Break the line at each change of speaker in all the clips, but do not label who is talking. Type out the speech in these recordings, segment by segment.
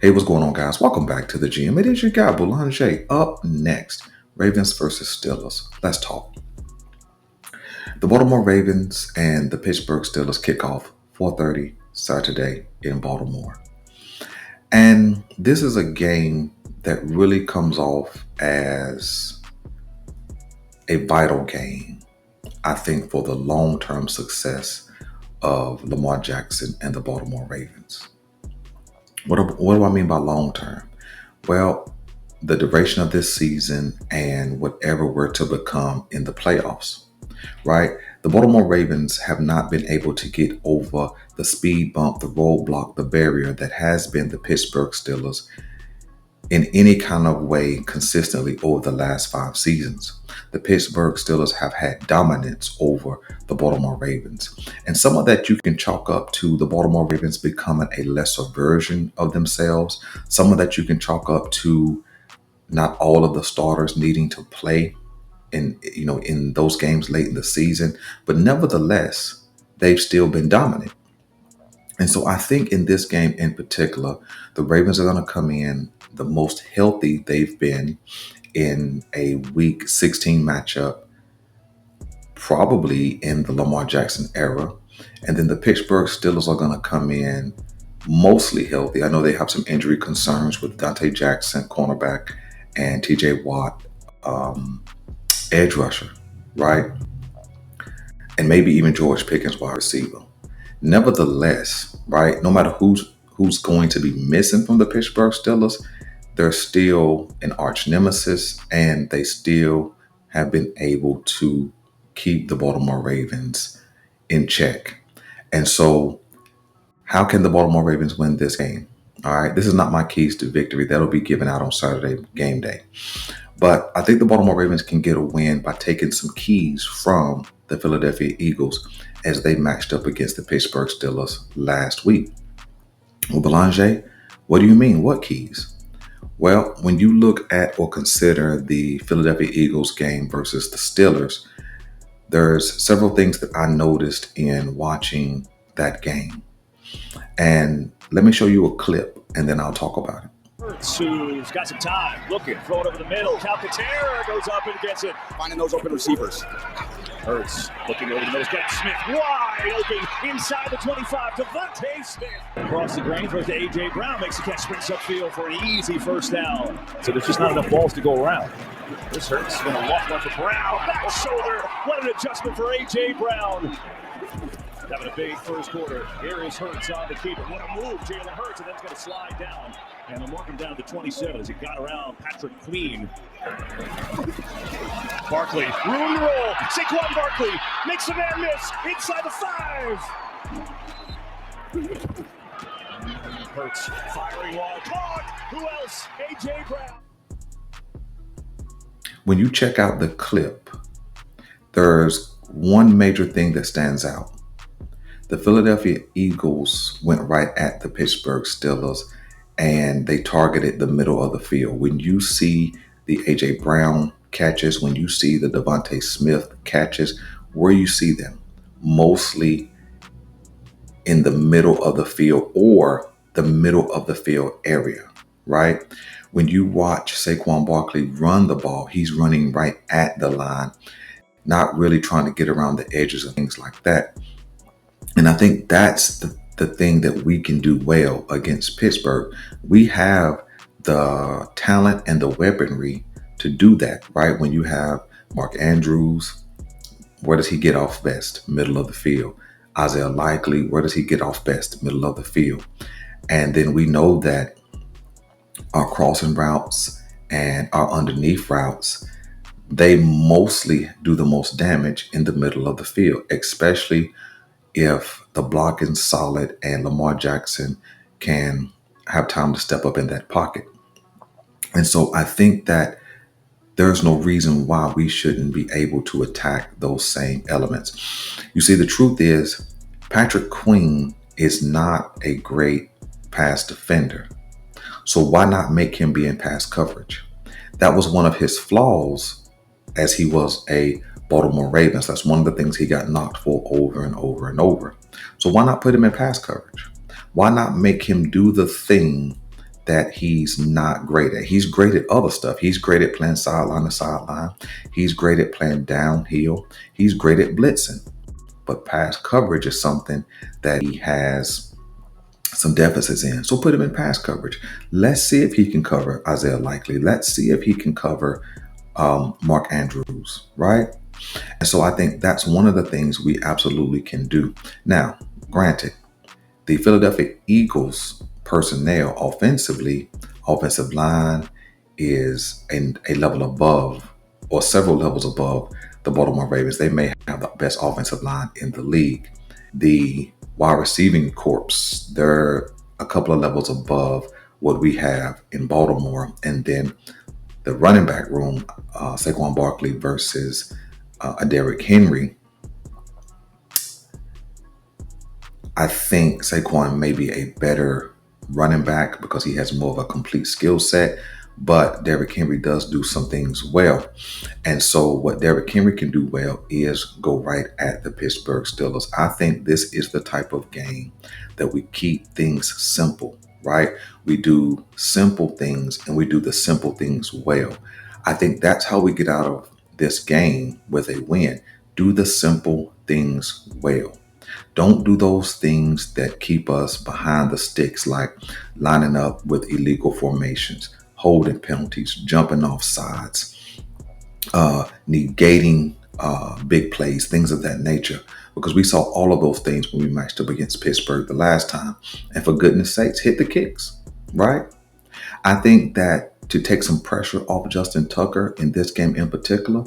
Hey, what's going on, guys? Welcome back to the gym. It is your guy, Boulanger. Up next, Ravens versus Steelers. Let's talk. The Baltimore Ravens and the Pittsburgh Steelers kick off 4:30 Saturday in Baltimore. And this is a game that really comes off as a vital game, I think, for the long-term success of Lamar Jackson and the Baltimore Ravens. What do I mean by long-term? Well, the duration of this season and whatever we're to become in the playoffs, right? The Baltimore Ravens have not been able to get over the speed bump, the roadblock, the barrier that has been the Pittsburgh Steelers in any kind of way consistently over the last 5 seasons. The Pittsburgh Steelers have had dominance over the Baltimore Ravens. And some of that you can chalk up to the Baltimore Ravens becoming a lesser version of themselves. Some of that you can chalk up to not all of the starters needing to play in those games late in the season, but nevertheless, they've still been dominant. And so I think in this game in particular, the Ravens are going to come in the most healthy they've been in a week 16 matchup, probably in the Lamar Jackson era. And then the Pittsburgh Steelers are going to come in mostly healthy. I know they have some injury concerns with Dante Jackson, cornerback, and TJ Watt, edge rusher, right? And maybe even George Pickens, wide receiver. Nevertheless, right, no matter who's going to be missing from the Pittsburgh Steelers, they're still an arch nemesis, and they still have been able to keep the Baltimore Ravens in check. And so, how can the Baltimore Ravens win this game? All right, this is not my keys to victory. That'll be given out on Saturday game day. But I think the Baltimore Ravens can get a win by taking some keys from the Philadelphia Eagles as they matched up against the Pittsburgh Steelers last week. Well, Belanger, what do you mean? What keys? Well, when you look at or consider the Philadelphia Eagles game versus the Steelers, there's several things that I noticed in watching that game. And let me show you a clip and then I'll talk about it.
Who's got some time, looking, throw it over the middle. Calcaterra goes up and gets it, finding those open receivers. Hurts looking over the middle, got Smith wide open inside the 25. Devontae Smith across the grain, throws to A.J. Brown, makes the catch, sprints upfield for an easy first down. So there's just not enough balls to go around. This Hurts going to walk one for Brown, back shoulder. What an adjustment for A.J. Brown. Having a big first quarter. Here is Hurts on to keep it. What a move, Jalen Hurts, and then it's going to slide down. And they'll mark him down to 27 as he got around Patrick Queen. Barkley, room to roll. Saquon Barkley makes the man miss inside the 5. Hurts firing while caught. Who else? A.J. Brown.
When you check out the clip, there's one major thing that stands out. The Philadelphia Eagles went right at the Pittsburgh Steelers and they targeted the middle of the field. When you see the A.J. Brown catches, when you see the Devontae Smith catches, where you see them? Mostly in the middle of the field or the middle of the field area, right? When you watch Saquon Barkley run the ball, he's running right at the line, not really trying to get around the edges and things like that. And I think that's the thing that we can do well against Pittsburgh. We have the talent and the weaponry to do that, right? When you have Mark Andrews, where does he get off best? Middle of the field. Isaiah Likely, where does he get off best? Middle of the field. And then we know that our crossing routes and our underneath routes, they mostly do the most damage in the middle of the field, especially if the block is solid and Lamar Jackson can have time to step up in that pocket. And so I think that there's no reason why we shouldn't be able to attack those same elements. You see, the truth is Patrick Queen is not a great pass defender. So why not make him be in pass coverage? That was one of his flaws as he was a Baltimore Ravens. That's one of the things he got knocked for over and over and over. So why not put him in pass coverage? Why not make him do the thing that he's not great at. He's great at other stuff. He's great at playing sideline to sideline. He's great at playing downhill. He's great at blitzing. But pass coverage is something that he has some deficits in. So put him in pass coverage. Let's see if he can cover Isaiah Likely. Let's see if he can cover Mark Andrews, right? And so I think that's one of the things we absolutely can do. Now, granted, the Philadelphia Eagles personnel offensively, offensive line is a level above or several levels above the Baltimore Ravens. They may have the best offensive line in the league. The wide receiving corps, they're a couple of levels above what we have in Baltimore. And then the running back room, Saquon Barkley versus Derrick Henry. I think Saquon may be a better running back because he has more of a complete skill set, but Derrick Henry does do some things well. And so what Derrick Henry can do well is go right at the Pittsburgh Steelers. I think this is the type of game that we keep things simple, right? We do simple things and we do the simple things well. I think that's how we get out of this game with a win. Do the simple things well. Don't do those things that keep us behind the sticks, like lining up with illegal formations, holding penalties, jumping off sides, negating big plays, things of that nature. Because we saw all of those things when we matched up against Pittsburgh the last time. And for goodness sakes, hit the kicks, right? I think that to take some pressure off Justin Tucker in this game in particular,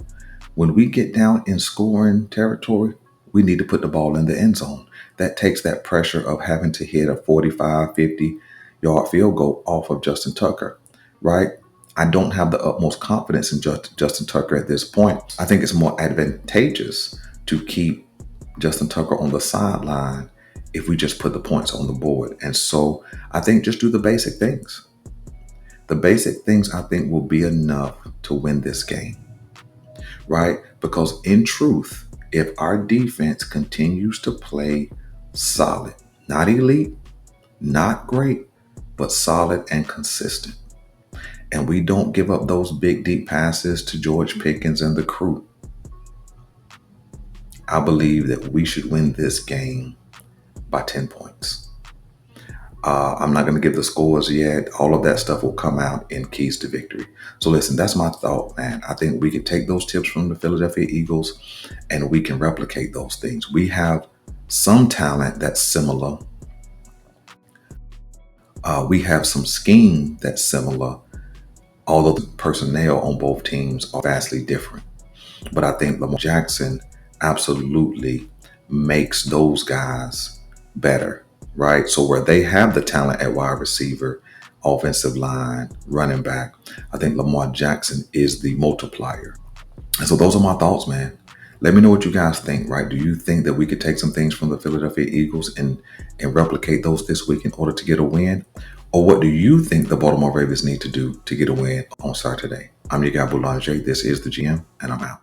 when we get down in scoring territory, we need to put the ball in the end zone. That takes that pressure of having to hit a 45, 50-yard field goal off of Justin Tucker, right? I don't have the utmost confidence in Justin Tucker at this point. I think it's more advantageous to keep Justin Tucker on the sideline if we just put the points on the board. And so I think just do the basic things. The basic things I think will be enough to win this game, right? Because in truth, if our defense continues to play solid, not elite, not great, but solid and consistent, and we don't give up those big, deep passes to George Pickens and the crew, I believe that we should win this game by 10 points. I'm not going to give the scores yet. All of that stuff will come out in Keys to Victory. So listen, that's my thought, man. I think we can take those tips from the Philadelphia Eagles and we can replicate those things. We have some talent that's similar. We have some scheme that's similar, although the personnel on both teams are vastly different. But I think Lamar Jackson absolutely makes those guys better. Right? So where they have the talent at wide receiver, offensive line, running back, I think Lamar Jackson is the multiplier. And so those are my thoughts, man. Let me know what you guys think, right? Do you think that we could take some things from the Philadelphia Eagles and replicate those this week in order to get a win? Or what do you think the Baltimore Ravens need to do to get a win on Saturday? I'm your guy, Boulanger. This is the GM, and I'm out.